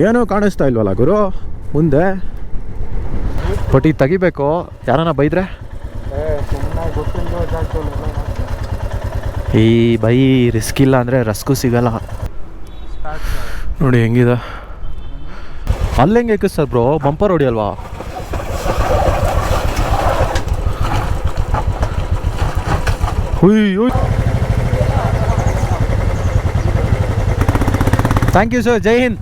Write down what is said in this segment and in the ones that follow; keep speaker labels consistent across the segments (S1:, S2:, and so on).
S1: ಏನೂ ಕಾಣಿಸ್ತಾ ಇಲ್ವಲ್ಲ ಗುರು ಮುಂದೆ. ಬಟ್ ಈಗ ತೆಗಿಬೇಕು, ಯಾರನ್ನ ಬೈದ್ರೆ ಈ ಬೈ ರಿಸ್ಕ್ ಇಲ್ಲ ಅಂದರೆ ರಸ್ಕು ಸಿಗಲ್ಲ. ನೋಡಿ ಹೆಂಗಿದೆ ಅಲ್ಲಿ, ಹೆಂಗೆ ಎಕ್ಕಿಸ್ತಾರೆ ಬ್ರೋ, ಬಂಪರ್ ಹೊಡಿಯಲ್ವಾ? ಹುಯ್ಯೋ, ಥ್ಯಾಂಕ್ ಯು ಸರ್, ಜೈ ಹಿಂದ್.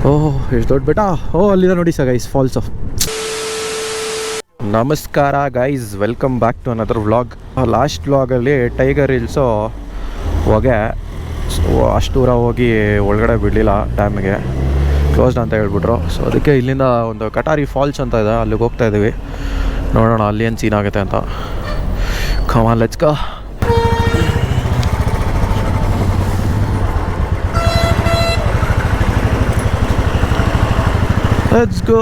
S1: ಓಹ್ ಎಷ್ಟು ದೊಡ್ಡ ಬೆಟ್ಟ. ಅಲ್ಲಿದೆ ನೋಡಿ ಸರ್ ಗೈಸ್ ಫಾಲ್ಸು. ನಮಸ್ಕಾರ guys, welcome back to another vlog. Last ವ್ಲಾಗಲ್ಲಿ ಟೈಗರ್ ಹಿಲ್ಸು ಹೊಗೆ, ಅಷ್ಟು ದೂರ ಹೋಗಿ ಒಳಗಡೆ ಬಿಡಲಿಲ್ಲ, ಡ್ಯಾಮಿಗೆ ಕ್ಲೋಸ್ಡ್ ಅಂತ ಹೇಳ್ಬಿಟ್ರು. ಸೊ ಅದಕ್ಕೆ ಇಲ್ಲಿಂದ ಒಂದು ಕಟಾರಿ ಫಾಲ್ಸ್ ಅಂತ ಇದೆ, ಅಲ್ಲಿಗೆ ಹೋಗ್ತಾ ಇದ್ದೀವಿ. ನೋಡೋಣ ಅಲ್ಲಿ ಏನು ಸೀನ್ ಆಗುತ್ತೆ ಅಂತ. Come on, let's go. Let's go.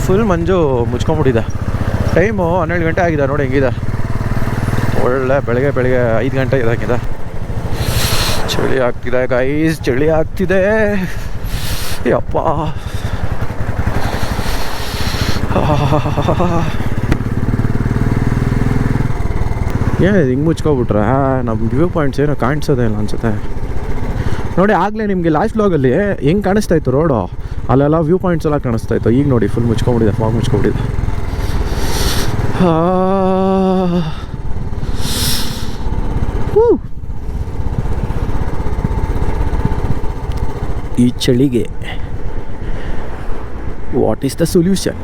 S1: Full ಮಂಜು ಮುಚ್ಕೊಂಡ್ಬಿಟ್ಟಿದೆ. ಟೈಮು 12 ಗಂಟೆ ಆಗಿದೆ. ನೋಡಿ ಹೆಂಗಿದೆ, ಒಳ್ಳೆ ಬೆಳಗ್ಗೆ 5 ಗಂಟೆ ಇದಾಗಿದೆ. ಚಳಿ ಆಗ್ತಿದೆ ಗೈಸ್, ಚಳಿ ಆಗ್ತಿದೆ. ಯಪ್ಪ, ಏನಿದೆ ಹಿಂಗೆ ಮುಚ್ಕೊಬಿಟ್ರೆ ನಮ್ಮ ವ್ಯೂ ಪಾಯಿಂಟ್ಸ್ ಏನೋ ಕಾಣಿಸೋದೇ ಇಲ್ಲ ಅನ್ಸುತ್ತೆ. ನೋಡಿ ಆಗಲೇ ನಿಮಗೆ ಲಾಸ್ಟ್ ವ್ಲಾಗಲ್ಲಿ ಹೆಂಗೆ ಕಾಣಿಸ್ತಾ ಇತ್ತು ರೋಡು, ಅಲ್ಲೆಲ್ಲ ವ್ಯೂ ಪಾಯಿಂಟ್ಸ್ ಎಲ್ಲ ಕಾಣಿಸ್ತಾ ಇತ್ತು. ಈಗ ನೋಡಿ ಫುಲ್ ಮುಚ್ಕೊಂಡ್ಬಿಟ್ಟಿದೆ, ಫಾಗ್ ಮುಚ್ಕೊಂಡ್ಬಿಟ್ಟಿದೆ. ಈ ಚಳಿಗೆ ವಾಟ್ ಈಸ್ ದ ಸೊಲ್ಯೂಷನ್?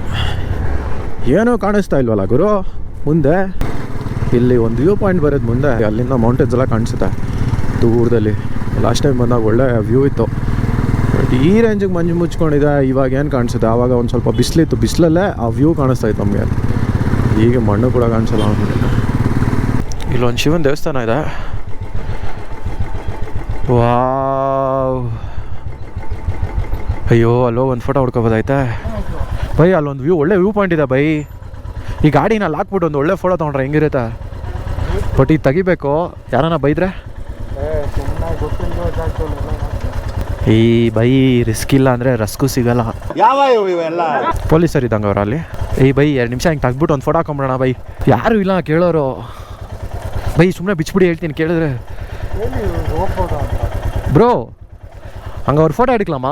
S1: ಏನೂ ಕಾಣಿಸ್ತಾ ಇಲ್ವಲ್ಲ ಗುರು ಮುಂದೆ. ಇಲ್ಲಿ ಒಂದು ವ್ಯೂ ಪಾಯಿಂಟ್ ಬರೋದು ಮುಂದೆ, ಅಲ್ಲಿಂದ ಮೌಂಟೇನ್ಸ್ ಎಲ್ಲ ಕಾಣಿಸುತ್ತೆ ದೂರದಲ್ಲಿ. ಲಾಸ್ಟ್ ಟೈಮ್ ಬಂದಾಗ ಒಳ್ಳೆ ವ್ಯೂ ಇತ್ತು. ಬಟ್ ಈ ರೇಂಜಿಗೆ ಮಂಜು ಮುಚ್ಕೊಂಡಿದೆ. ಇವಾಗ ಏನು ಕಾಣಿಸುತ್ತೆ, ಆವಾಗ ಒಂದು ಸ್ವಲ್ಪ ಬಿಸಿಲಿತ್ತು, ಬಿಸಿಲಲ್ಲೇ ಆ ವ್ಯೂ ಕಾಣಿಸ್ತಾ ಇತ್ತು ನಮಗೆ. ಈಗ ಮಣ್ಣು ಕೂಡ ಕಾಣಿಸಲ್ಲ ಅಂದ್ಬಿಟ್ಟು. ಇಲ್ಲೊಂದು ಶಿವನ ದೇವಸ್ಥಾನ ಇದೆ. ವಾವ್, ಅಯ್ಯೋ ಅಲ್ಲೋ ಒಂದು ಫೋಟೋ ಹೊಡ್ಕೊಬೋದಾಯ್ತಾ ಬೈ? ಅಲ್ಲೊಂದು ವ್ಯೂ, ಒಳ್ಳೆ ವ್ಯೂ ಪಾಯಿಂಟ್ ಇದೆ ಬೈ. ಈ ಗಾಡಿನ ಅಲ್ಲಿ ಹಾಕ್ಬಿಟ್ಟು ಒಂದು ಒಳ್ಳೆ ಫೋಟೋ ತೊಗೊಂಡ್ರೆ ಹೆಂಗಿರುತ್ತೆ? ಬಟ್ ಈಗ ತೆಗಿಬೇಕು, ಯಾರನ್ನ ಬೈದ್ರೆ ಈ ಬೈ ರಿಸ್ಕ್ ಇಲ್ಲ ಅಂದರೆ ರಸ್ಕು ಸಿಗಲ್ಲ. ಪೊಲೀಸರು ಇದ್ದಂಗೆ ಅವ್ರು ಅಲ್ಲಿ. ಈ ಬೈ 2 ನಿಮಿಷ ಹಿಂಗೆ ತೆಗ್ಬಿಟ್ಟು ಒಂದು ಫೋಟೋ ಹಾಕೊಂಬಿಡೋಣ ಬೈ. ಯಾರು ಇಲ್ಲ ಕೇಳೋರು ಬೈ, ಸುಮ್ಮನೆ ಬಿಚ್ಬಿಡಿ ಹೇಳ್ತೀನಿ ಕೇಳಿದ್ರೆ. ಬ್ರೋ ಹಂಗೆ ಅವ್ರ ಫೋಟೋ ಹಿಡ್ಕಲಮ್ಮ?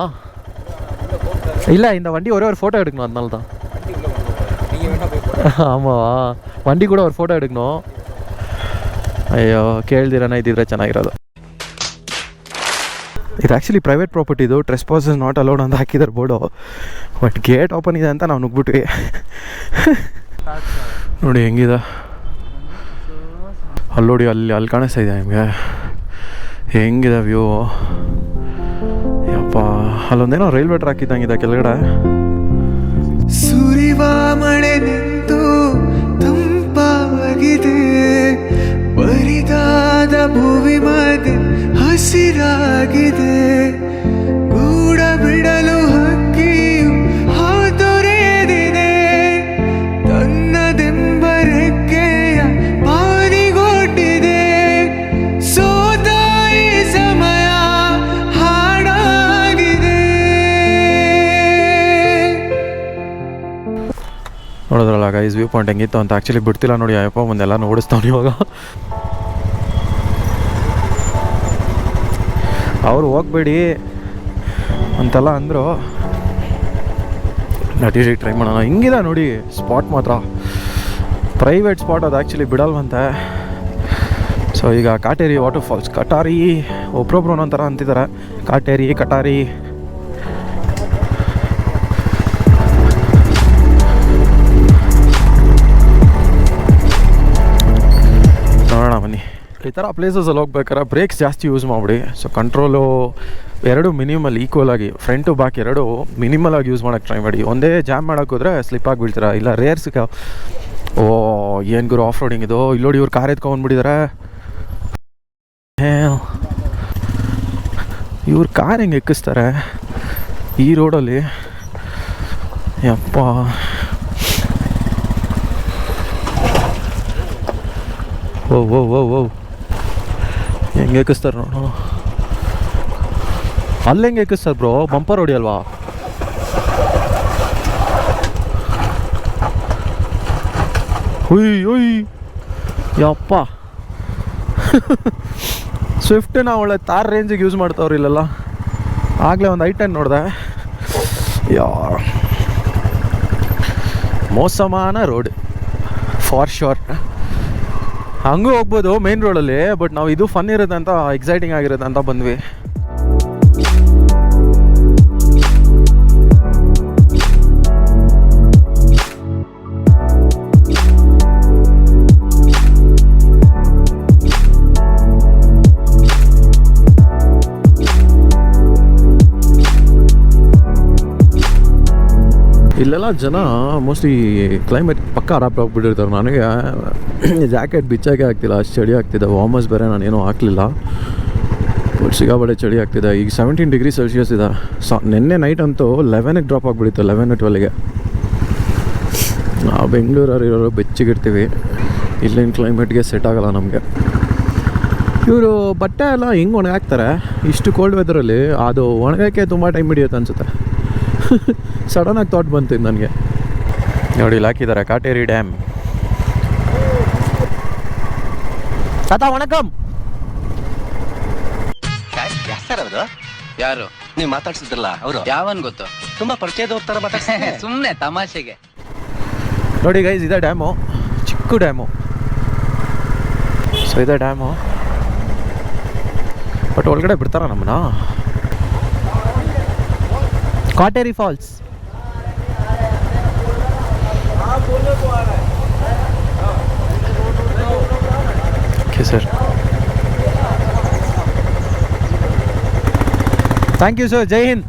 S1: ಇಲ್ಲ, இந்த வண்டி ஒரே ஒரு ஃபோட்டோ எடுக்கணும், அதனால தான். ஆமாவா, வண்டி கூட ஒரு ஃபோட்டோ எடுக்கணும். ಅಯ್ಯೋ ಕೇಳ್ದಿರನ ಇದ್ದಿದ್ರೆ ಚೆನ್ನಾಗಿರೋದು. ಇದು ಆ್ಯಕ್ಚುಲಿ ಪ್ರೈವೇಟ್ ಪ್ರಾಪರ್ಟಿ, ಇದು ಟ್ರೆಸ್ಪಾಸ್ ಇಸ್ ನಾಟ್ ಅಲೌಡ್ ಅಂತ ಹಾಕಿದ್ದಾರೆ ಬೋರ್ಡು. ಬಟ್ ಗೇಟ್ ಓಪನ್ ಇದೆ ಅಂತ ನಾವು ನುಗ್ಬಿಟ್ವಿ. ನೋಡಿ ಹೆಂಗಿದೆ ಅಲ್ಲಿ, ನೋಡಿ ಅಲ್ಲಿ ಕಾಣಿಸ್ತಾ ಇದೆ ನಿಮಗೆ ಹೆಂಗಿದೆ ವ್ಯೂ. ಯಪ್ಪ, ಅಲ್ಲೊಂದೇನೋ ರೈಲ್ವೆ ಟ್ರ್ಯಾಕ್ ಇದ್ದಂಗಿದೆ ಕೆಳಗಡೆ.
S2: ಸುರಿವ ಮಳೆ ನಿಂತು ತಂಪಾಗಿದೆ, ಬರಿದಾದ ಭೂಮಿ ಮಧ್ಯೆ ಹಸಿರಾಗಿದೆ. ಗೂಡ ಬಿಡಲು ಹಕ್ಕಿಯು ಹಾತೊರೆದಿದೆ, ತನ್ನದೆಂಬ ರೆಕ್ಕೆಯ ಪಾರಿಗೊಟ್ಟಿದೆ. ಸೋತಾಯಿ ಸಮಯ ಹಾಡಾಗಿದೆ.
S1: ನೋಡಿದ್ರಲ್ಲ ಗೈಸ್ ವ್ಯೂ ಪಾಯಿಂಟ್ ಹೆಂಗಿತ್ತು ಅಂತ. ಆ್ಯಕ್ಚುಲಿ ಬಿಡ್ತಿಲ್ಲ ನೋಡಿ, ಅಯ್ಯಪ್ಪ ಮುಂದೆಲ್ಲ ಓಡಿಸ್ತಾವ್ನು ಇವಾಗ. ಅವರು ಹೋಗ್ಬೇಡಿ ಅಂತೆಲ್ಲ ಅಂದರು, ನಟೀರಿ ಟ್ರೈ ಮಾಡೋಣ. ಹಿಂಗಿದೆ ನೋಡಿ ಸ್ಪಾಟ್, ಮಾತ್ರ ಪ್ರೈವೇಟ್ ಸ್ಪಾಟ್ ಅದು, ಆ್ಯಕ್ಚುಲಿ ಬಿಡಲ್ವಂತೆ. ಸೊ ಈಗ ಕಾಟೇರಿ ವಾಟರ್ಫಾಲ್ಸ್, ಕಟಾರಿ ಒಬ್ರೊಬ್ರು ಒಂದೊಂಥರ ಅಂತಿದ್ದಾರೆ, ಕಾಟೇರಿ ಕಟಾರಿ. ನೋಡೋಣ ಬನ್ನಿ. ಈ ಥರ ಪ್ಲೇಸಸಲ್ಲಿ ಹೋಗ್ಬೇಕಾದ್ರೆ ಬ್ರೇಕ್ಸ್ ಜಾಸ್ತಿ ಯೂಸ್ ಮಾಡಿಬಿಡಿ. ಸೊ ಕಂಟ್ರೋಲು ಎರಡು ಮಿನಿಮಲ್, ಈಕ್ವಲ್ ಆಗಿ ಫ್ರಂಟ್ ಟು ಬ್ಯಾಕ್ ಎರಡು ಮಿನಿಮಲ್ ಆಗಿ ಯೂಸ್ ಮಾಡೋಕ್ಕೆ ಟ್ರೈ ಮಾಡಿ. ಒಂದೇ ಜಾಮ್ ಮಾಡೋಕೆ ಹೋದರೆ ಸ್ಲಿಪ್ ಆಗಿ ಬೀಳ್ತೀರ, ಇಲ್ಲ ರೇರ್ಸ್ಗೆ. ಓ ಏನು ಗುರು ಆಫ್ ರೋಡಿಂಗ್ ಇದು. ಇಲ್ಲಿ ನೋಡಿ ಇವ್ರು ಕಾರ್ ಎತ್ಕೊಂಡ್ಬಿಟ್ಟಿದ್ದಾರೆ. ಇವ್ರು ಕಾರ್ ಹೆಂಗೆ ಎಕ್ಕಿಸ್ತಾರೆ ಈ ರೋಡಲ್ಲಿ? ಯಪ್ಪ, ಓ ಓ ಓ ಓ ಹೆಂಗೆ ಎಕ್ಕಿಸ್ತಾರೆ ನೋಡು. ಅಲ್ಲಿ ಹೆಂಗೆ ಎಕ್ಕಿಸ್ತಾರೆ ಬ್ರೋ, ಬಂಪರ್ ಹೊಡಿಯಲ್ವಾ? ಹುಯ್ ಹುಯ್ ಯಪ್ಪ. ಸ್ವಿಫ್ಟನ್ನ ಒಳ್ಳೆ ತಾರ್ ರೇಂಜಿಗೆ ಯೂಸ್ ಮಾಡ್ತಾವ್ರಿ ಇಲ್ಲೆಲ್ಲ. ಆಗಲೇ ಒಂದು I-10 ನೋಡಿದೆ. ಯಾ ಮೋಸಮಾನ ರೋಡ್ ಫಾರ್ ಶೋರ್. ಹಂಗೂ ಹೋಗ್ಬೋದು ಮೇನ್ ರೋಡಲ್ಲಿ, ಬಟ್ ನಾವು ಇದು ಫನ್ ಇರುತ್ತೆ ಅಂತ, ಎಕ್ಸೈಟಿಂಗ್ ಆಗಿರುತ್ತೆ ಅಂತ ಬಂದ್ವಿ. ಇಲ್ಲೆಲ್ಲ ಜನ ಮೋಸ್ಟ್ಲಿ ಕ್ಲೈಮೇಟ್ ಪಕ್ಕ ಅಡಾಪ್ಟ್ ಆಗಿಬಿಟ್ಟಿರ್ತಾರೆ. ನನಗೆ ಜಾಕೆಟ್ ಬಿಚ್ಚಾಗೆ ಆಗ್ತಿಲ್ಲ, ಅಷ್ಟು ಚಳಿ ಆಗ್ತಿದೆ. ವಾರ್ಮರ್ಸ್ ಬೇರೆ ನಾನೇನೂ ಹಾಕಲಿಲ್ಲ, ಬಟ್ ಸಿಗಾಬಡೆ ಚಳಿ ಆಗ್ತಿದೆ. ಈಗ 17 ಡಿಗ್ರಿ ಸೆಲ್ಸಿಯಸ್ ಇದೆ. ನಿನ್ನೆ ನೈಟ್ ಅಂತೂ 11ಗೆ ಡ್ರಾಪ್ ಆಗಿಬಿಟ್ಟಿತ್ತು, 11 12ಗೆ. ನಾವು ಬೆಂಗಳೂರಲ್ಲಿರೋರು ಬೆಚ್ಚಗಿರ್ತೀವಿ, ಇಲ್ಲಿನ ಕ್ಲೈಮೇಟ್ಗೆ ಸೆಟ್ ಆಗೋಲ್ಲ ನಮಗೆ. ಇವರು ಬಟ್ಟೆ ಎಲ್ಲ ಹೆಂಗೆ ಒಣಗಾಕ್ತಾರೆ ಇಷ್ಟು ಕೋಲ್ಡ್ ವೆದರಲ್ಲಿ? ಅದು ಒಣಗೋಕ್ಕೆ ತುಂಬ ಟೈಮ್ ಹಿಡಿಯುತ್ತೆ ಅನಿಸುತ್ತೆ. ಸಡನ್ನಾಗಿ ಥಾಟ್ ಬಂತು ನನಗೆ. ನೋಡಿ ಇಲ್ಲಿ ಹಾಕಿದ್ದಾರೆ ಕಾಟೇರಿ ಡ್ಯಾಮ್. ತಾತಾ ವಣಕಂ.
S3: ಸರ್ ಅವರು
S4: ಯಾರು?
S3: ನೀವು ಮಾತಾಡ್ಸಿದ್ರಲ್ಲ ಅವರು
S4: ಯಾವನ್ ಗೊತ್ತು?
S3: ತುಂಬಾ ಪರಿಚಯದವ್ರ ತರ ಮಾತಾಡ್ತಾರೆ.
S4: ಸುಮ್ನೆ ತಮಾಷೆಗೆ.
S1: ನೋಡಿ ಗೈಸ್, ಇದೆ ಡ್ಯಾಮು, ಚಿಕ್ಕ ಡ್ಯಾಮು. ಸೊ ಇದೆ ಡ್ಯಾಮು, ಬಟ್ ಒಳಗಡೆ ಬಿಡ್ತಾರ ನಮ್ಮನ್ನ? Kateri falls. Okay sir, thank you sir, ಜೈ ಹಿಂದ್.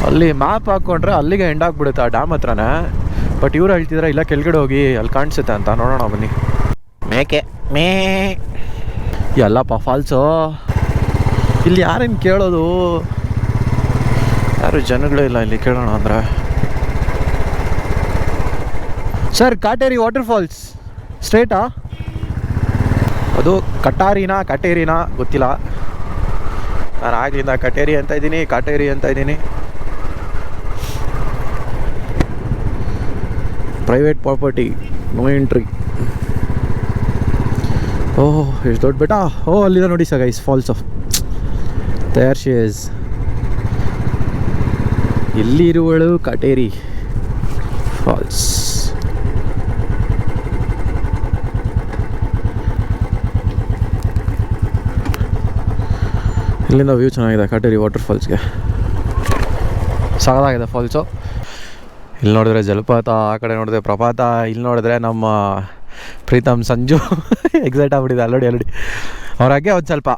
S1: ಅಲ್ಲಿ ಮ್ಯಾಪ್ ಹಾಕ್ಕೊಂಡ್ರೆ ಅಲ್ಲಿಗೆ ಎಂಡ್ ಆಗಿಬಿಡುತ್ತೆ ಆ ಡ್ಯಾಮ್ ಹತ್ರನೇ. ಬಟ್ ಇವ್ರು ಹೇಳ್ತಿದ್ರೆ ಇಲ್ಲ ಕೆಳಗಡೆ ಹೋಗಿ ಅಲ್ಲಿ ಕಾಣಿಸುತ್ತೆ ಅಂತ. ನೋಡೋಣ ಬನ್ನಿ. ಮೇಕೆ ಮೇ ಎಲ್ಲಪ್ಪ ಫಾಲ್ಸು. ಇಲ್ಲಿ ಯಾರೇನು ಕೇಳೋದು, ಯಾರು ಜನಗಳೇ ಇಲ್ಲ ಇಲ್ಲಿ ಕೇಳೋಣ ಅಂದರೆ. ಸರ್ ಕಾಟೇರಿ ವಾಟರ್ಫಾಲ್ಸ್ ಸ್ಟ್ರೇಟಾ? ಅದು ಕಟೇರಿನಾ ಗೊತ್ತಿಲ್ಲ. ನಾನು ಆಗಲಿಂದ ಕಟೇರಿ ಅಂತ ಇದ್ದೀನಿ, ಕಾಟೇರಿ ಅಂತ ಇದ್ದೀನಿ. Private property, no entry. Oh ಎಷ್ಟು ದೊಡ್ಡ ಬೆಟ್ಟ. ಓ ಅಲ್ಲಿದೆ ನೋಡಿ sir guys, falls of there she is. ಎಲ್ಲಿರುವಳು ಕಾಟೇರಿ ಫಾಲ್ಸ್. ಇಲ್ಲಿಂದ ವ್ಯೂ ಚೆನ್ನಾಗಿದೆ ಕಾಟೇರಿ ವಾಟರ್ಫಾಲ್ಸ್ಗೆ. ಸಾಕಾಗಿದೆ ಫಾಲ್ಸು. ಇಲ್ಲಿ ನೋಡಿದ್ರೆ ಜಲಪಾತ, ಆ ಕಡೆ ನೋಡಿದ್ರೆ ಪ್ರಪಾತ, ಇಲ್ಲಿ ನೋಡಿದ್ರೆ ನಮ್ಮ ಪ್ರೀತಮ್ ಸಂಜು ಎಕ್ಸೈಟ್ ಆಗ್ಬಿಟ್ಟಿದೆ ಅಲ್ಲೋಡಿ ಅವ್ರಾಗೆ ಒಂದು ಸ್ವಲ್ಪ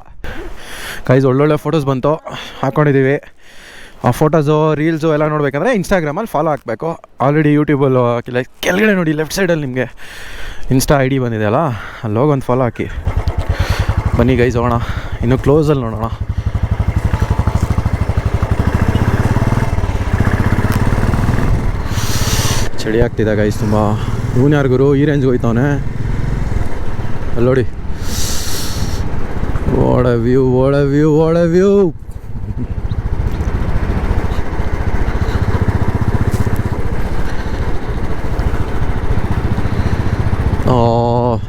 S1: ಗೈಸ್ ಒಳ್ಳೊಳ್ಳೆ ಫೋಟೋಸ್ ಬಂತು, ಹಾಕ್ಕೊಂಡಿದ್ದೀವಿ. ಆ ಫೋಟೋಸು ರೀಲ್ಸು ಎಲ್ಲ ನೋಡಬೇಕಂದ್ರೆ ಇನ್ಸ್ಟಾಗ್ರಾಮಲ್ಲಿ ಫಾಲೋ ಹಾಕಬೇಕು. ಆಲ್ರೆಡಿ ಯೂಟ್ಯೂಬಲ್ಲಿ ಕೆಳಗಡೆ ನೋಡಿ ಲೆಫ್ಟ್ ಸೈಡಲ್ಲಿ ನಿಮಗೆ ಇನ್ಸ್ಟಾ ID ಬಂದಿದೆ ಅಲ್ಲ, ಅಲ್ಲಿ ಹೋಗಿ ಒಂದು ಫಾಲೋ ಹಾಕಿ. ಬನ್ನಿ ಗೈಸ್ ಹೋಗೋಣ, ಇನ್ನೂ ಕ್ಲೋಸಲ್ಲಿ ನೋಡೋಣ. ಚಳಿ ಆಗ್ತಿದೆ ಗೈಸ್ ತುಂಬ. ಇವನು ಯಾರಿಗೂ ಈ ರೇಂಜ್ಗೆ ಹೋಯ್ತವನೆ ಅಲ್ಲಿ ನೋಡಿ. What A view, what A view, what A view.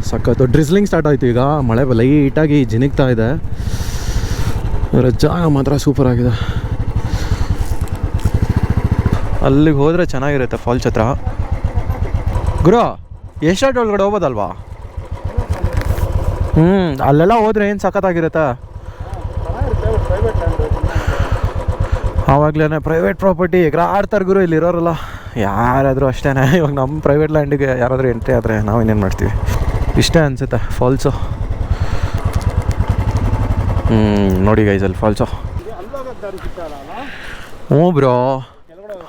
S1: ಸಖತ್ತು ಡ್ರಿಸ್ಲಿಂಗ್ ಸ್ಟಾರ್ಟ್ ಆಯಿತು ಈಗ. ಮಳೆ ಲೈಟಾಗಿ ಜಿನಿಗ್ತಾ ಇದೆ. ಜಾಗ ಮಾತ್ರ ಸೂಪರ್ ಆಗಿದೆ. ಅಲ್ಲಿಗೆ ಹೋದರೆ ಚೆನ್ನಾಗಿರುತ್ತೆ ಫಾಲ್ಸ್ ಹತ್ರ. ಗುರು ಎಷ್ಟೊತ್ತು ಒಳಗಡೆ ಹೋಗ್ಬೋದಲ್ವಾ? ಅಲ್ಲೆಲ್ಲ ಹೋದರೆ ಏನು ಸಖತ್ತಾಗಿರುತ್ತೆ. ಆವಾಗಲೇ ಪ್ರೈವೇಟ್ ಪ್ರಾಪರ್ಟಿ ಆಡ್ತಾರೆ ಗುರು ಇಲ್ಲಿ ಇರೋರಲ್ಲ. ಯಾರಾದರೂ ಅಷ್ಟೇ. ಇವಾಗ ನಮ್ಮ ಪ್ರೈವೇಟ್ ಲ್ಯಾಂಡಿಗೆ ಯಾರಾದರೂ ಎಂಟ್ರಿ ಆದರೆ ನಾವು ಇನ್ನೇನು ಮಾಡ್ತೀವಿ. ಇಷ್ಟೇ ಅನಿಸುತ್ತೆ ಫಾಲ್ಸು. ನೋಡಿ ಗೈಸ್ ಅಲ್ಲಿ ಫಾಲ್ಸು. ಹ್ಞೂ ಬ್ರೋ,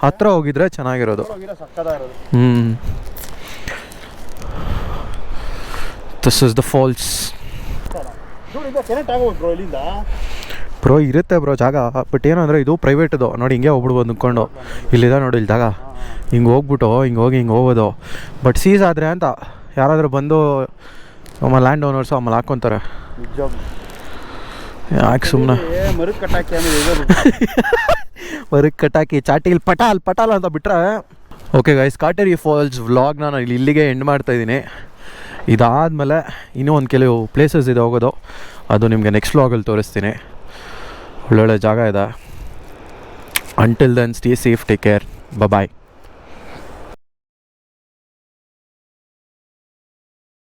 S1: ಹತ್ರ ಹೋಗಿದ್ರೆ ಚೆನ್ನಾಗಿರೋದು. This is the falls. Bro ಇರುತ್ತೆ ಬ್ರೋ ಜಾಗ, ಬಟ್ ಏನಂದರೆ ಇದು ಪ್ರೈವೇಟದು. ನೋಡಿ ಹಿಂಗೆ ಹೋಗ್ಬಿಡ್ಬೋದು ನಿಂತ್ಕೊಂಡು. ಇಲ್ಲಿದೆ ನೋಡಿ ಇಲ್ಲಿ ಜಾಗ. ಹಿಂಗೆ ಹೋಗ್ಬಿಟ್ಟು ಹಿಂಗೆ ಹೋಗ್ಬೋದು. ಬಟ್ ಸೀಸ್ ಆದರೆ ಅಂತ ಯಾರಾದರೂ ಬಂದು ಆಮೇಲೆ ಲ್ಯಾಂಡ್ ಓನರ್ಸು ಆಮೇಲೆ ಹಾಕ್ಕೊತಾರೆ. ಯಾಕೆ ಸುಮ್ಮನೆ
S4: ಮರಕ್ಕೆ ಕಟ್ಟಾಕಿ ಆಮೇಲೆ
S1: ಹೊರಗೆ ಕಟ್ಟಾಕಿ ಚಾಟಿಲಿ ಪಟಾಲ್ ಅಂತ ಬಿಟ್ರೆ. ಓಕೆ ಗೈಸ್, ಕಾಟೇರಿ ಫಾಲ್ಸ್ ವ್ಲಾಗ್ನ ನಾನು ಇಲ್ಲಿಗೆ ಎಂಡ್ ಮಾಡ್ತಾಯಿದ್ದೀನಿ. ಇದಾದಮೇಲೆ ಇನ್ನೂ ಒಂದು ಕೆಲವು ಪ್ಲೇಸಸ್ ಇದೆ ಹೋಗೋದು, ಅದು ನಿಮಗೆ ನೆಕ್ಸ್ಟ್ ವ್ಲಾಗಲ್ಲಿ ತೋರಿಸ್ತೀನಿ. ಒಳ್ಳೊಳ್ಳೆ ಜಾಗ ಇದೆ. Until then stay safe, take care, ಬಾಯ್.